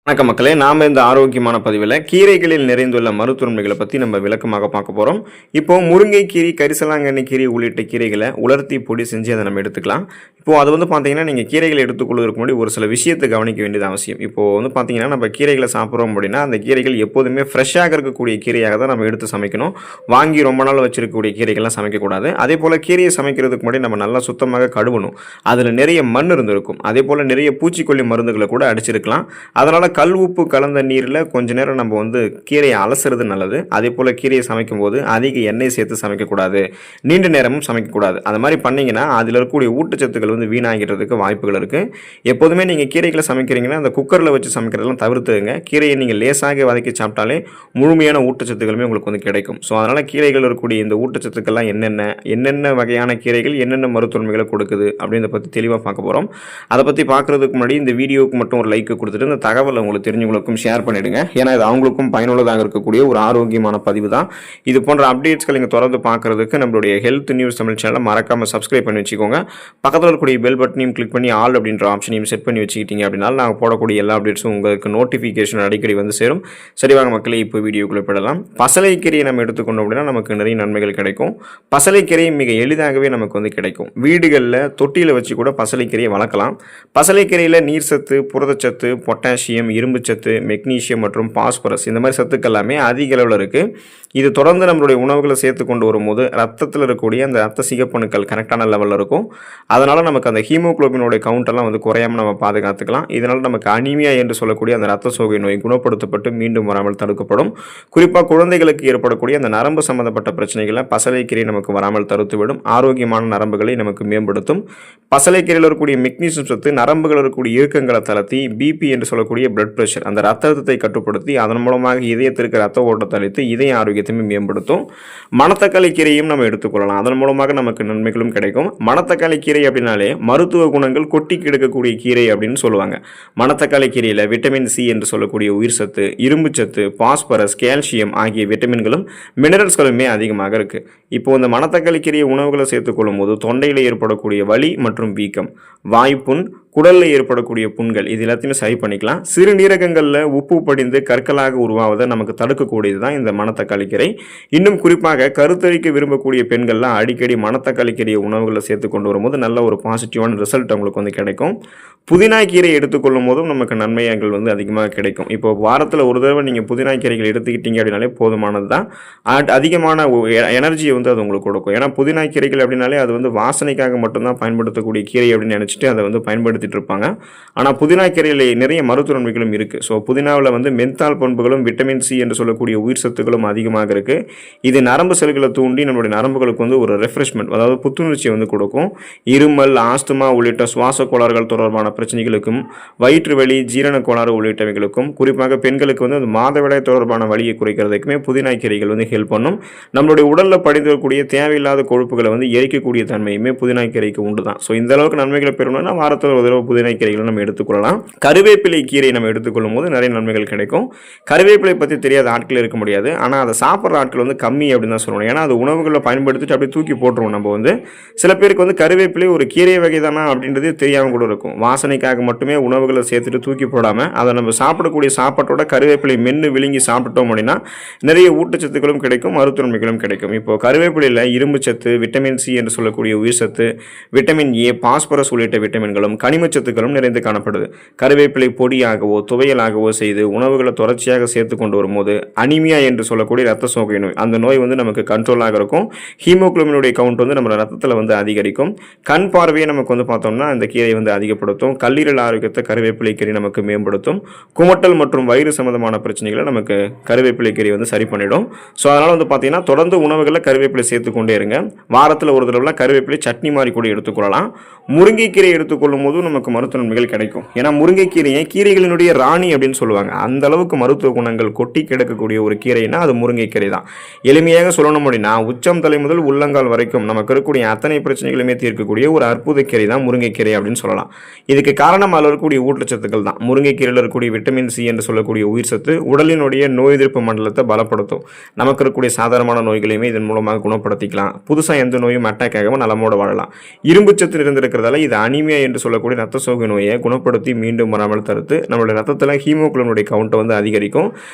வணக்கம் மக்களே, நாம் இந்த ஆரோக்கியமான பதிவில் கீரைகளில் நிறைந்துள்ள மருத்துவன்மைகளை பற்றி நம்ம விளக்கமாக பார்க்க போகிறோம். இப்போது முருங்கைக்கீரை, கரிசலாங்கண்ணி கீரை உள்ளிட்ட கீரைகளை உலர்த்தி பொடி செஞ்சு அதை நம்ம எடுத்துக்கலாம். இப்போது அது பார்த்தீங்கன்னா நீங்கள் கீரைகளை எடுத்துக்கொள்வதற்கு முன்னாடி ஒரு சில விஷயத்தை கவனிக்க வேண்டியது அவசியம். இப்போது பார்த்தீங்கன்னா நம்ம கீரைகளை சாப்பிட்றோம் அப்படின்னா அந்த கீரைகள் எப்போதுமே ஃப்ரெஷ்ஷாக இருக்கக்கூடிய கீரையாக தான் நம்ம எடுத்து சமைக்கணும். வாங்கி ரொம்ப நாள் வச்சிருக்கக்கூடிய கீரைகள்லாம் சமைக்கக்கூடாது. அதே போல் கீரையை சமைக்கிறதுக்கு முன்னாடி நம்ம நல்லா சுத்தமாக கழுவணும். அதில் நிறைய மண் இருந்திருக்கும். அதே போல் நிறைய பூச்சிக்கொல்லி மருந்துகளை கூட அடிச்சிருக்கலாம். அதனால் கல் உப்பு கலந்த நீரில் கொஞ்ச நேரம் நம்ம கீரையை அலசுறது நல்லது. அதே போல் கீரையை சமைக்கும் போது அதிக எண்ணெய் சேர்த்து சமைக்கக்கூடாது, நீண்ட நேரமும் சமைக்கக்கூடாது. அது மாதிரி பண்ணிங்கன்னா அதில் இருக்கக்கூடிய ஊட்டச்சத்துக்கள் வீணாகிறதுக்கு வாய்ப்புகள் இருக்குது. எப்போதுமே நீங்கள் கீரைகளை சமைக்கிறீங்கன்னா அந்த குக்கரில் வச்சு சமைக்கிறதெல்லாம் தவிர்த்துங்க. கீரையை நீங்கள் லேசாக வதக்கி சாப்பிட்டாலே முழுமையான ஊட்டச்சத்துக்களுமே உங்களுக்கு கிடைக்கும். ஸோ அதனால் கீரைகள் இருக்கக்கூடிய இந்த ஊட்டச்சத்துக்கள்லாம் என்னென்ன வகையான கீரைகள் என்னென்ன மருத்துவமைகளை கொடுக்குது அப்படின்றத பற்றி தெளிவாக பார்க்க போகிறோம். அதை பற்றி பார்க்குறதுக்கு முன்னாடி இந்த வீடியோவுக்கு மட்டும் ஒரு லைக் கொடுத்துட்டு இந்த தகவலை உங்களுக்கு தெரிஞ்சவங்களுக்கும் ஷேர் பண்ணிடுங்க. ஏன்னா இது அவங்களுக்கும் பயனுள்ளதாக இருக்கக்கூடிய ஒரு ஆரோக்கியமான பதிவு தான். இது போன்ற அப்டேட்ஸ்கள் நீங்கள் தொடர்ந்து பார்க்கறதுக்கு நம்மளுடைய ஹெல்த் நியூஸ் தமிழ் சேனலை மறக்காமல் சப்ஸ்கிரைப் பண்ணி வச்சுக்கோங்க. பக்கத்தில் இருக்கக்கூடிய பெல் பட்டனையும் கிளிக் பண்ணி ஆல் அப்படின்ற ஆப்ஷனையும் செட் பண்ணி வச்சுக்கிட்டீங்க அப்படின்னா நாங்கள் போடக்கூடிய எல்லா அப்டேட்ஸும் உங்களுக்கு நோட்டிஃபிகேஷன் அடிக்கடி சேரும். சரிவாங்க மக்களே, இப்போ வீடியோக்குள்ளே போடலாம். பசலைக்கீரையை நம்ம எடுத்துக்கொண்டோம் அப்படின்னா நமக்கு நிறைய நன்மைகள் கிடைக்கும். பசலைக்கீரை மிக எளிதாகவே நமக்கு கிடைக்கும். வீடுகளில் தொட்டியில் வச்சு கூட பசலைக்கீரையை வளர்க்கலாம். பசலைக்கீரையில் நீர் சத்து, புரதச்சத்து, பொட்டாசியம், இரும்புச்சத்து, மெக்னீசியம் மற்றும் பாஸ்பரஸ் இந்த மாதிரி சத்துக்கள் எல்லாமே அதிக அளவில் இருக்குது. இது தொடர்ந்து நம்மளுடைய உணவுகளை சேர்த்து கொண்டு வரும்போது ரத்தத்தில் இருக்கக்கூடிய அந்த ரத்த சிகப்பணுக்கள் கரெக்டான லெவலில் இருக்கும். அதனால் நமக்கு அந்த ஹீமோகுளோபினோட கவுண்டெல்லாம் குறையாமல் நம்ம பாதுகாத்துக்கலாம். இதனால் நமக்கு அனீமியா என்று சொல்லக்கூடிய அந்த ரத்த சோகை நோய் குணப்படுத்தப்பட்டு மீண்டும் வராமல் தடுக்கப்படும். குறிப்பாக குழந்தைகளுக்கு ஏற்படக்கூடிய அந்த நரம்பு சம்பந்தப்பட்ட பிரச்சனைகளை பசலைக்கீரை நமக்கு வராமல் தடுத்துவிடும். ஆரோக்கியமான நரம்புகளை நமக்கு மேம்படுத்தும். பசலைக்கீரையில் இருக்கக்கூடிய மெக்னீசியம் சத்து நரம்புகள் இருக்கக்கூடிய இயக்கங்களை தளர்த்தி பிபி என்று சொல்லக்கூடிய பிளட் பிரஷர் அந்த ரத்த அழுத்தத்தை கட்டுப்படுத்தி அதன் மூலமாக இதயத்திற்கு ரத்த ஓட்டத்தை அளித்து இதய ஆரோக்கியத்தையும் மேம்படுத்தும். மணத்தக்காளி கீரையும் நம்ம எடுத்துக்கொள்ளலாம். அதன் மூலமாக நமக்கு நன்மைகளும் கிடைக்கும். மணத்தக்காளி கீரை அப்படின்னாலே மருத்துவ குணங்கள் கொட்டி கிடக்கக்கூடிய கீரை அப்படின்னு சொல்லுவாங்க. மணத்தக்காளி கீரையில் விட்டமின் சி என்று சொல்லக்கூடிய உயிர் சத்து, இரும்பு சத்து, பாஸ்பரஸ், கால்சியம் ஆகிய விட்டமின்களும் மினரல்ஸ்களுமே அதிகமாக இருக்கு. இப்போ இந்த மணத்தக்காளி கீரையை உணவுகளை சேர்த்துக்கொள்ளும் போது தொண்டையில் ஏற்படக்கூடிய வலி மற்றும் வீக்கம், வாய்ப்புண், குடலில் ஏற்படக்கூடிய புண்கள் இது எல்லாத்தையுமே சரி பண்ணிக்கலாம். சிறுநீரகங்களில் உப்பு படிந்து கற்களாக உருவாவதை நமக்கு தடுக்கக்கூடியது தான் இந்த மணத்தக்காளி கீரை. இன்னும் குறிப்பாக கருத்தரிக்க விரும்பக்கூடிய பெண்கள்லாம் அடிக்கடி மணத்தக்காளி கீரையை உணவுகளை சேர்த்து கொண்டு வரும்போது நல்ல ஒரு பாசிட்டிவான ரிசல்ட் அவங்களுக்கு கிடைக்கும். புதினா கீரை எடுத்துக்கொள்ளும் போதும் நமக்கு நன்மைகள் அதிகமாக கிடைக்கும். இப்போ வாரத்தில் ஒரு தடவை நீங்கள் புதினா கீரைகள் எடுத்துக்கிட்டீங்க அப்படின்னாலே போதுமானது தான். அதிகமான எனர்ஜியை அது உங்களுக்கு கொடுக்கும். ஏன்னா புதினா கீரைகள் அப்படின்னாலே அது வாசனைக்காக மட்டும்தான் பயன்படுத்தக்கூடிய கீரை அப்படின்னு நினச்சிட்டு அதை பயன்படுத்திட்டு இருப்பாங்க. ஆனால் புதினா கீரையில் நிறைய மருத்துவ நன்மைகளும் இருக்குது. ஸோ புதினாவில் மென்தால் பண்புகளும் விட்டமின் சி என்று சொல்லக்கூடிய உயிர் சத்துக்களும் அதிகமாக இருக்குது. இது நரம்பு செல்களை தூண்டி நம்மளுடைய நரம்புகளுக்கு ஒரு ரெஃப்ரெஷ்மெண்ட் அதாவது புத்துணர்ச்சியை கொடுக்கும். இருமல், ஆஸ்துமா உள்ளிட்ட சுவாச கோளாறுகள் தொடர்பான பிரச்சனைகளுக்கும், வயிற்று வலி, ஜீரண கோளாறு உள்ளிட்டவைகளுக்கும், குறிப்பாக பெண்களுக்கு அந்த மாதவிடாய் தொடர்பான வலியை குறைக்கிறதுக்குமே புதினா கீரைகள் ஹெல்ப் பண்ணும். நம்மளுடைய உடலில் படிந்திருக்கக்கூடிய தேவையில்லாத கொழுப்புகளை எரிக்கக்கூடிய தன்மையுமே புதினா கீரைக்கு உண்டு தான். ஸோ இந்த அளவுக்கு நன்மைகளை பெறணும்னா வாரத்தில் ஒரு தடவை புதினா கீரைகளை நம்ம எடுத்துக்கொள்ளலாம். கருவேப்பிலை கீரை நம்ம எடுத்துக்கொள்ளும் போது நிறைய நன்மைகள் கிடைக்கும். கருவேப்பிலை பற்றி தெரியாத ஆட்கள் இருக்க முடியாது. ஆனால் அதை சாப்பிட்ற ஆட்கள் கம்மி அப்படின்னு தான் சொல்லணும். ஏன்னா அது உணவுகளில் பயன்படுத்திட்டு அப்படியே தூக்கி போட்டுருவோம். நம்ம சில பேருக்கு கருவேப்பிலை ஒரு கீரை வகை தானா அப்படின்றது தெரியாமல் கூட இருக்கும். வாசனைக்காக மட்டுமே உணவுகளை சேர்த்துட்டு தூக்கி போடாமல் அதை நம்ம சாப்பிடக்கூடிய சாப்பாட்டோட கருவேப்பிலை மென்று விழுங்கி சாப்பிட்டோம் அப்படின்னா நிறைய ஊட்டச்சத்துக்களும் கிடைக்கும், மருத்துவமைகளும் கிடைக்கும். இப்போ கருவேப்பிலையில் இரும்பு சத்து, விட்டமின் சி என்று சொல்லக்கூடிய உயிர் சத்து, விட்டமின் ஏ, பாஸ்பரஸ் உள்ளிட்ட விட்டமின்களும் கனிமச்சத்துக்களும் நிறைந்து காணப்படுது. கருவேப்பிலை பொடியாகவோ துவையலாகவோ செய்து உணவுகளை தொடர்ச்சியாக சேர்த்து கொண்டு வரும்போது அனிமியா என்று சொல்லக்கூடிய ரத்த சோகை நோய் அந்த நோய் நமக்கு கண்ட்ரோலாக இருக்கும். ஹீமோகுளோபினுடைய கவுண்ட் நம்ம ரத்தத்தில் அதிகரிக்கும். கண் பார்வையை நமக்கு பார்த்தோம்னா இந்த கீரை அதிகப்படுத்தும். கல்லீரல் ஆரோக்கியத்தை கருவேப்பிலை கீரை நமக்கு மேம்படுத்தும். குமட்டல் மற்றும் வயிறு சம்பந்தமான பிரச்சனைகளை நமக்கு கருவேப்பிலை கீரை சரி பண்ணிடும். ஸோ அதனால் பார்த்தீங்கன்னா தொடர்ந்து உணவுகளில் கருவேப்பிலை சேர்த்து கொண்டே இருங்க. வாரத்தில் ஒரு தடவை கருவேப்பிலை சட்னி மாதிரி கூட எடுத்துக்கொள்ளலாம். முருங்கைக்கீரை எடுத்துக்கொள்ளும் போது நமக்கு மருத்துவ நன்மைகள் கிடைக்கும். ஏன்னா முருங்கைக்கீரையை கீரைகளினுடைய ராணி அப்படின்னு சொல்லுவாங்க. அந்த அளவுக்கு மருத்துவ குணங்கள் கொட்டி கிடக்கக்கூடிய ஒரு கீரைனா அது முருங்கைக்கீரை தான். எளிமையாக சொல்லணும் அப்படின்னா உச்சம் தலை முதல் உள்ளங்கால் வரைக்கும் நமக்கு இருக்கக்கூடிய அத்தனை பிரச்சனைகளுமே தீர்க்கக்கூடிய ஒரு அற்புத கீரை தான் முருங்கைக்கீரை அப்படின்னு சொல்லலாம். இதுக்கு காரணம் அதில் இருக்கக்கூடிய ஊட்டச்சத்துக்கள் தான். முருங்கைக்கீரையில் இருக்கக்கூடிய விட்டமின் சி என்று சொல்லக்கூடிய உயிர் சத்து உடலினுடைய நோய் எதிர்ப்பு மண்டலத்தை பலப்படுத்தும். நமக்கு இருக்கக்கூடிய சாதாரணமான நோய்களையுமே இதன் மூலமாக குணப்படுத்திக்கலாம். புதுசாக எந்த நோயும் அட்டாக் ஆகாமல் நலமோடு வாழலாம். இரும்பு சத்து இருந்திருக்கிறதால இது அனிமியா என்று சொல்லக்கூடிய ரத்த சோகை நோயை குணப்படுத்தி மீண்டும் வராமல் தடுத்து நம்மளுடைய ரத்தத்தில் ஹீமோகுளோபினுடைய கவுண்ட்டை வந்து அதிகரிக்கும்.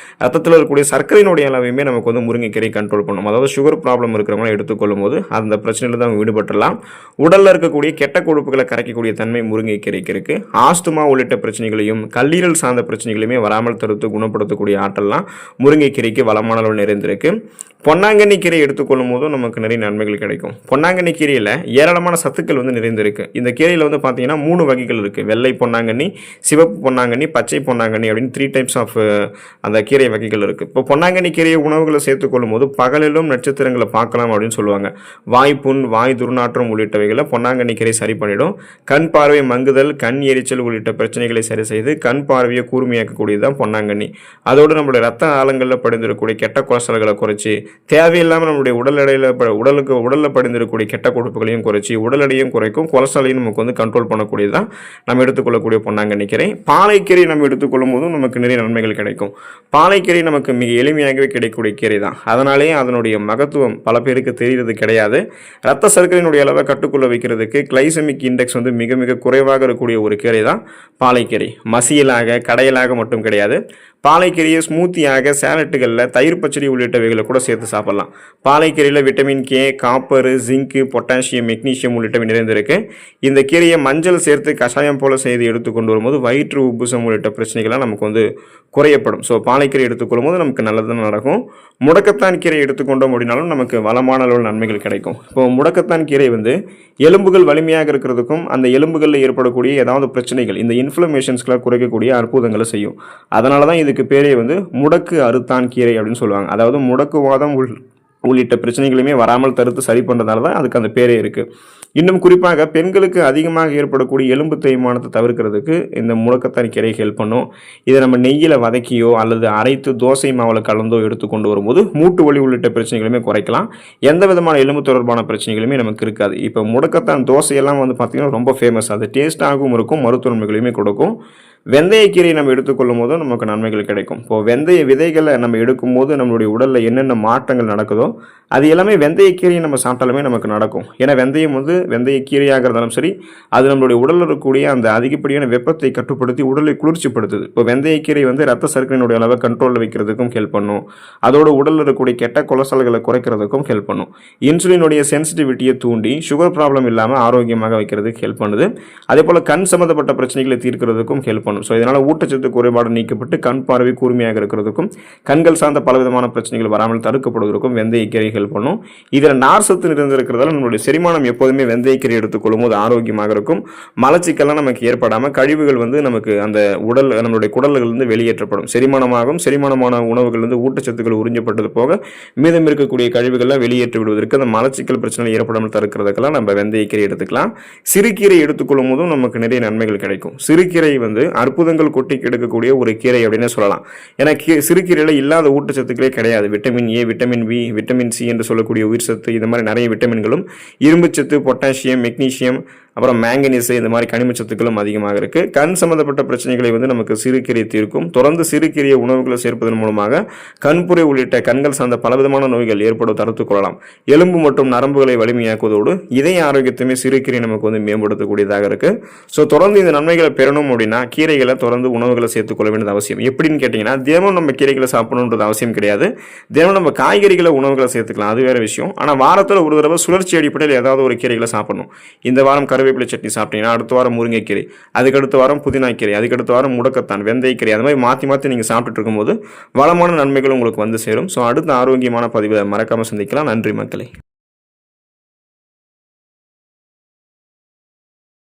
ரத்தத்தில் இருக்கக்கூடிய சர்க்கரையினுடைய அளவையுமே நமக்கு வந்து முருங்கைக்கீரை கண்ட்ரோல் பண்ணும். அதாவது சுகர் ப்ராப்ளம் இருக்கிறவங்க எடுத்துக்கொள்ளும் போது அந்த பிரச்சனையில் தான் விடுபட்டுலாம். உடலில் இருக்கக்கூடிய கெட்ட கொழுப்புகளை கரைக்கக்கூடிய தன்மை முருங்கைக்கீரைக்கு இருக்கு. ஆஸ்துமா உள்ளிட்ட பிரச்சனைகளையும் கல்லீரல் சார்ந்த பிரச்சனைகளையுமே வராமல் தடுத்து குணப்படுத்தக்கூடிய ஆற்றல்லாம் முருங்கைக்கீரைக்கு வளமான அளவில் நிறைந்திருக்கு. பொன்னாங்கண்ணி கீரை எடுத்துக்கொள்ளும் போதும் நமக்கு நிறைய நன்மைகள் கிடைக்கும். பொன்னாங்கண்ணி கீரையில் ஏராளமான சத்துக்கள் வந்து நிறைந்திருக்கு. இந்த கீரையில் வந்து பார்த்தீங்கன்னா 3 வகைகள் இருக்குது. வெள்ளை பொன்னாங்கண்ணி, சிவப்பு பொன்னாங்கண்ணி, பச்சை பொன்னாங்கண்ணி அப்படின்னு 3 டைப்ஸ் ஆஃப் அந்த கீரை வகைகள் இருக்குது. இப்போ பொன்னாங்கண்ணி கீரையை உணவுகளை சேர்த்துக்கொள்ளும் போது பகலிலும் நட்சத்திரங்களை பார்க்கலாம் அப்படின்னு சொல்லுவாங்க. வாய்ப்புண், வாய் துர்நாற்றம் உள்ளிட்டவைகளை பொன்னாங்கண்ணி கீரை சரி பண்ணிடும். கண் பார்வை மங்குதல், கண் எரிச்சல் உள்ளிட்ட பிரச்சனைகளை சரி செய்து கண் பார்வையை கூர்மையாக்கக்கூடியது தான் பொன்னாங்கண்ணி. அதோடு நம்மளுடைய ரத்த ஆழங்களில் படிந்திருக்கக்கூடிய கெட்ட கொலஸ்ட்ரால்களை குறைச்சி தேவையில்லாமல் நம்மளுடைய உடலில் படிந்திருக்கக்கூடிய கெட்ட கொழுப்புகளையும் குறைச்சி உடல் எடையும் குறைக்கும். கொலஸ்ட்ராலையும் நமக்கு வந்து கண்ட்ரோல் பண்ணக்கூடியது தான் நம்ம எடுத்துக்கொள்ளக்கூடிய பொன்னாங்கண்ணி கீரை. பாலைக்கீரை நம்ம எடுத்துக்கொள்ளும் போதும் நமக்கு நிறைய நன்மைகள் கிடைக்கும். பாலைக்கீரை நமக்கு மிக எளிமையாகவே கிடைக்கக்கூடிய கீரை தான். அதனாலேயே அதனுடைய மகத்துவம் பல பேருக்கு தெரிகிறது கிடையாது. ரத்த சர்க்கரையினுடைய அளவை கட்டுக்குள்ள வைக்கிறதுக்கு கிளைசெமிக் இண்டெக்ஸ் வந்து மிக மிக குறைவாக இருக்கக்கூடிய ஒரு கீரை தான் பாலைக்கீரை. மசியலாக கடையலாக மட்டும் கிடையாது. பாலைக்கீரையை ஸ்மூத்தியாக சேலட்டுகளில் தயிர் பச்சடி உள்ளிட்டவைகளை கூட சேர்த்து சாப்பிடலாம். பாலைக்கீரையில் விட்டமின் கே, காப்பரு, ஜிங்கு, பொட்டாசியம், மெக்னீசியம் உள்ளிட்டவை நிறைந்திருக்கு. இந்த கீரையை மஞ்சள் சேர்த்து கஷாயம் போல செய்து எடுத்துக்கொண்டு வரும்போது வயிற்று உப்புசம் உள்ளிட்ட பிரச்சனைகள்லாம் நமக்கு வந்து குறையப்படும். ஸோ பாலைக்கீரை எடுத்துக்கொள்ளும் போது நமக்கு நல்லது நடக்கும். முடக்கத்தான் கீரை எடுத்துக்கொண்டோம் அப்படின்னாலும் நமக்கு வளமான அளவில் நன்மைகள் கிடைக்கும். இப்போ முடக்கத்தான் கீரை வந்து எலும்புகள் வலிமையாக இருக்கிறதுக்கும் அந்த எலும்புகளில் ஏற்படக்கூடிய ஏதாவது பிரச்சனைகள் இந்த இன்ஃப்ளமேஷன்ஸ்களை குறைக்கக்கூடிய அற்புதங்களை செய்யும். அதனால தான் இதுக்கு பேரே வந்து முடக்கு அறுத்தான் கீரை அப்படின்னு சொல்லுவாங்க. அதாவது முடக்குவாதம் உள்ளிட்ட பிரச்சனைகளையுமே வராமல் தடுத்து சரி பண்ணுறதால தான் அதுக்கு அந்த பேரே இருக்குது. இன்னும் குறிப்பாக பெண்களுக்கு அதிகமாக ஏற்படக்கூடிய எலும்பு தேய்மானத்தை தவிர்க்கிறதுக்கு இந்த முடக்கத்தான் கீரை ஹெல்ப் பண்ணும். இதை நம்ம நெய்யில் வதக்கியோ அல்லது அரைத்து தோசை மாவில் கலந்தோ எடுத்துக்கொண்டு வரும்போது மூட்டு வலி உள்ளிட்ட பிரச்சனைகளுமே குறைக்கலாம். எந்த விதமான எலும்பு தொடர்பான பிரச்சனைகளுமே நமக்கு இருக்காது. இப்போ முடக்கத்தான் தோசையெல்லாம் வந்து பார்த்திங்கன்னா ரொம்ப ஃபேமஸ். அது டேஸ்ட்டாகவும் இருக்கும், மருத்துவ நன்மைகளையுமே கொடுக்கும். வெந்தயக்கீரை நம்ம எடுத்துக்கொள்ளும் போதும் நமக்கு நன்மைகள் கிடைக்கும். இப்போது வெந்தய விதைகளை நம்ம எடுக்கும் போது நம்மளுடைய உடலில் என்னென்ன மாற்றங்கள் நடக்குதோ அது எல்லாமே வெந்தயக்கீரையை நம்ம சாப்பிட்டாலுமே நமக்கு நடக்கும். ஏன்னா வெந்தயம் வந்து வெந்தயக்கீரையாக இருந்தாலும் சரி அது நம்மளுடைய உடலில் இருக்கக்கூடிய அந்த அதிகப்படியான வெப்பத்தை கட்டுப்படுத்தி உடலை குளிர்ச்சிப்படுத்துது. இப்போ வெந்தயக்கீரை வந்து ரத்த சர்க்கரையினுடைய அளவை கண்ட்ரோலில் வைக்கிறதுக்கும் ஹெல்ப் பண்ணும். அதோட உடலில் இருக்கக்கூடிய கெட்ட கொலஸ்ட்ரால்களை குறைக்கிறதுக்கும் ஹெல்ப் பண்ணும். இன்சுலினுடைய சென்சிட்டிவிட்டியை தூண்டி சுகர் ப்ராப்ளம் இல்லாமல் ஆரோக்கியமாக வைக்கிறதுக்கு ஹெல்ப் பண்ணுது. அதே போல் கண் சம்மந்தப்பட்ட பிரச்சனைகளை தீர்க்கிறதுக்கும் ஹெல்ப் பண்ணும். ஸோ இதனால் ஊட்டச்சத்து குறைபாடு நீக்கப்பட்டு கண் பார்வை கூர்மையாக இருக்கிறதுக்கும் கண்கள் சார்ந்த பலவிதமான பிரச்சனைகள் வராமல் தடுக்கப்படுவதற்கும் வெந்தயக்கீரை ஹெல்ப் பண்ணும். இதில் நார் சத்து நிறைந்திருக்கிறதால நம்மளுடைய செரிமானம் எப்போதுமே வெந்தயக்கீரை எடுத்துக்கொள்ளும் போது ஆரோக்கியமாக இருக்கும். மலச்சிக்கல்லாம் நமக்கு ஏற்படாமல் கழிவுகள் வந்து நமக்கு அந்த நம்மளுடைய குடல்களிலிருந்து வெளியேற்றப்படும். செரிமானமான உணவுகள் வந்து ஊட்டச்சத்துக்கள் உறிஞ்சப்பட்டது போக மீதம் இருக்கக்கூடிய கழிவுகள்லாம் வெளியேற்றி விடுவதற்கு அந்த மலச்சிக்கல் பிரச்சனை ஏற்படாமல் தடுக்கிறதுக்கெல்லாம் நம்ம வெந்தயக்கீரை எடுத்துக்கலாம். சிறுகீரை எடுத்துக்கொள்ளும் போதும் நமக்கு நிறைய நன்மைகள் கிடைக்கும். சிறுகீரை வந்து அற்புதங்கள் கொட்டி கெடுக்கக்கூடிய ஒரு கீரை அப்படின்னு சொல்லலாம். ஏன்னா சிறுகீரையில் இல்லாத ஊட்டச்சத்துக்களே கிடையாது. Vitamin A, vitamin B, vitamin C என்று சொல்லக்கூடிய உயிர் சத்து, இந்த மாதிரி நிறைய விட்டமின்களும் இரும்புச்சத்து, பொட்டாசியம், மெக்னீசியம், அப்புறம் மேங்கனீஸ், இந்த மாதிரி கனிமச்சத்துக்களும் அதிகமாக இருக்குது. கண் சம்மந்தப்பட்ட பிரச்சனைகளை வந்து நமக்கு சிறுகீரை தீர்க்கும். தொடர்ந்து சிறுகீரையை உணவுகளை சேர்ப்பதன் மூலமாக கண்புரை உள்ளிட்ட கண்கள் சார்ந்த பலவிதமான நோய்கள் ஏற்பட தடுத்துக் கொள்ளலாம். எலும்பு மற்றும் நரம்புகளை வலிமையாக்குவதோடு இதய ஆரோக்கியத்தையுமே சிறுகீரை நமக்கு வந்து மேம்படுத்தக்கூடியதாக இருக்குது. ஸோ தொடர்ந்து இந்த நன்மைகளை பெறணும் அப்படின்னா கீரைகளை தொடர்ந்து உணவுகளை சேர்த்துக்கொள்ள வேண்டியது அவசியம். எப்படின்னு கேட்டிங்கன்னா தினமும் நம்ம கீரைகளை சாப்பிடணுன்றது அவசியம் கிடையாது. தினமும் நம்ம காய்கறிகளை உணவுகளை சேர்த்துக்கலாம், அது வேறு விஷயம். ஆனால் வாரத்தில் ஒரு தடவை சுழற்சி அடிப்படையில் ஏதாவது ஒரு கீரைகளை சாப்பிடணும். இந்த வாரம் கருவேப்பிலை சட்னி சாப்பிட்டீங்கன்னா அடுத்த வாரம் முருங்கைக்கீரை, அதுக்கடுத்த வாரம் புதினாக்கீரை, அதுக்கடுத்த வாரம் முடக்கத்தான், வெந்தயக்கீரை, அது மாதிரி மாற்றி நீங்கள் சாப்பிட்டுட்டு இருக்கும்போது வளமான நன்மைகள் உங்களுக்கு வந்து சேரும். ஸோ அடுத்த ஆரோக்கியமான பதிவை மறக்காமல் சந்திக்கலாம். நன்றி மக்களே.